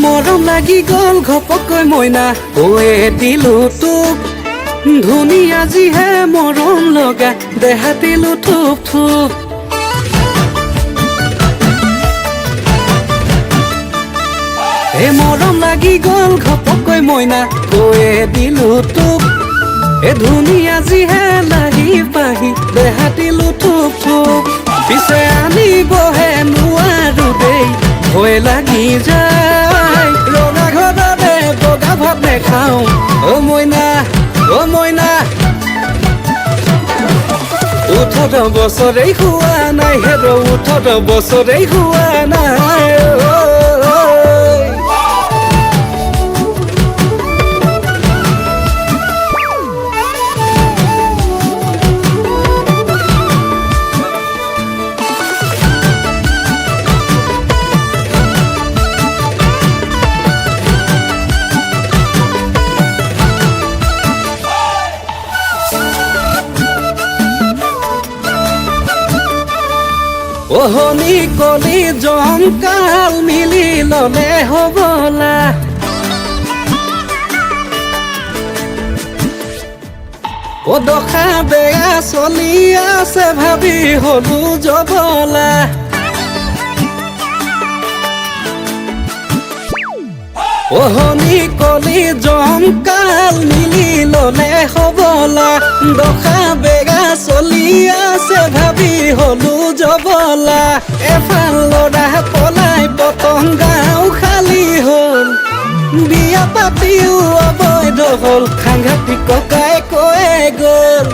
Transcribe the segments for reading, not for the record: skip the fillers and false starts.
মৰম লাগি গ'ল ঘপকৈ মইনা কৈয়ে দিলো তোক ধুনীয়া যিহে মৰম লগা দেহা দিলো থুপ থুপ মৰম লাগি গ'ল ঘপকৈ মইনা কৈয়ে দিলো তোক ধুনীয়া যিহে লাগি পাহি দেহা দিলো থুপ থুপ পিছে আনিবহে নোৱাৰো দেই ভয় লাগি যায় ৰঙা ঘৰতে বগা ভাত নেখাওঁ অ মইনা 18 বছৰেই খোৱা নাই হেৰ 18 বছৰেই খোৱা নাই ওহনি কলি জমকাল মিলি ললে হবলা ও দখা বেয়া চলি আছে ভাবি হলু জবলা ওহনি কলি জমকাল মিলি ললে হবলা দখা বেগা চলি আছে ভাবি হলু জবলা এফাল লৰা পলাই পতংগাও খালি হল বিয়া পাতিও অবৈধ হল সাংঘাতিক ককাই কয়ে গল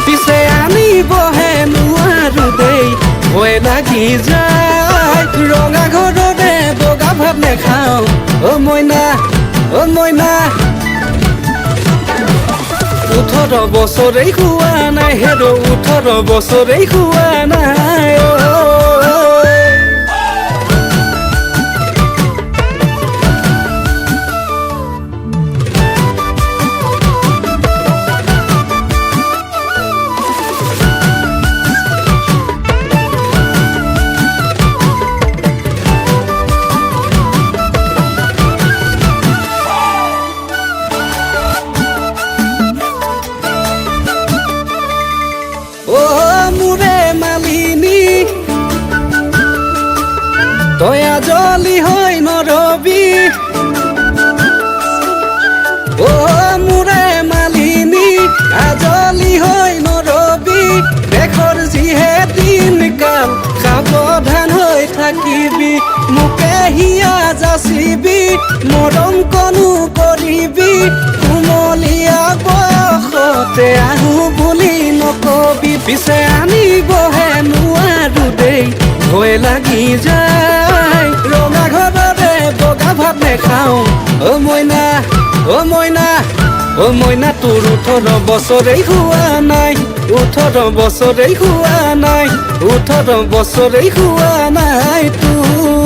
পিছে আনিবহে নোৱাৰো দেই ভয় লাগি যায় ৰঙা ঘৰতে বগা ভাত নেখাওঁ অ মইনা 18 বছৰেই খোৱা নাই হেৰ 18 বছৰেই খোৱা নাই তয়া জলি হৈ নৰবি ও মুৰে মালিনী আজলি হৈ নৰবি দেখৰ যিহে দিন কাল সাৱধান হৈ থাকিবি মোকে হিয়া যাচিবি মৰম কনো কৰিবি কুমলীয়া বয়সতে আহো বুলি নকবি পিছে আনিবহে নোৱাৰো দেই ভয় লাগি যায় ৰঙা ঘৰতে বগা ভাত নেখাওঁ অ মইনা তোৰ 18 বছৰেই খোৱা নাই 18 বছৰেই খোৱা নাই 18 বছৰেই খোৱা নাই তোৰ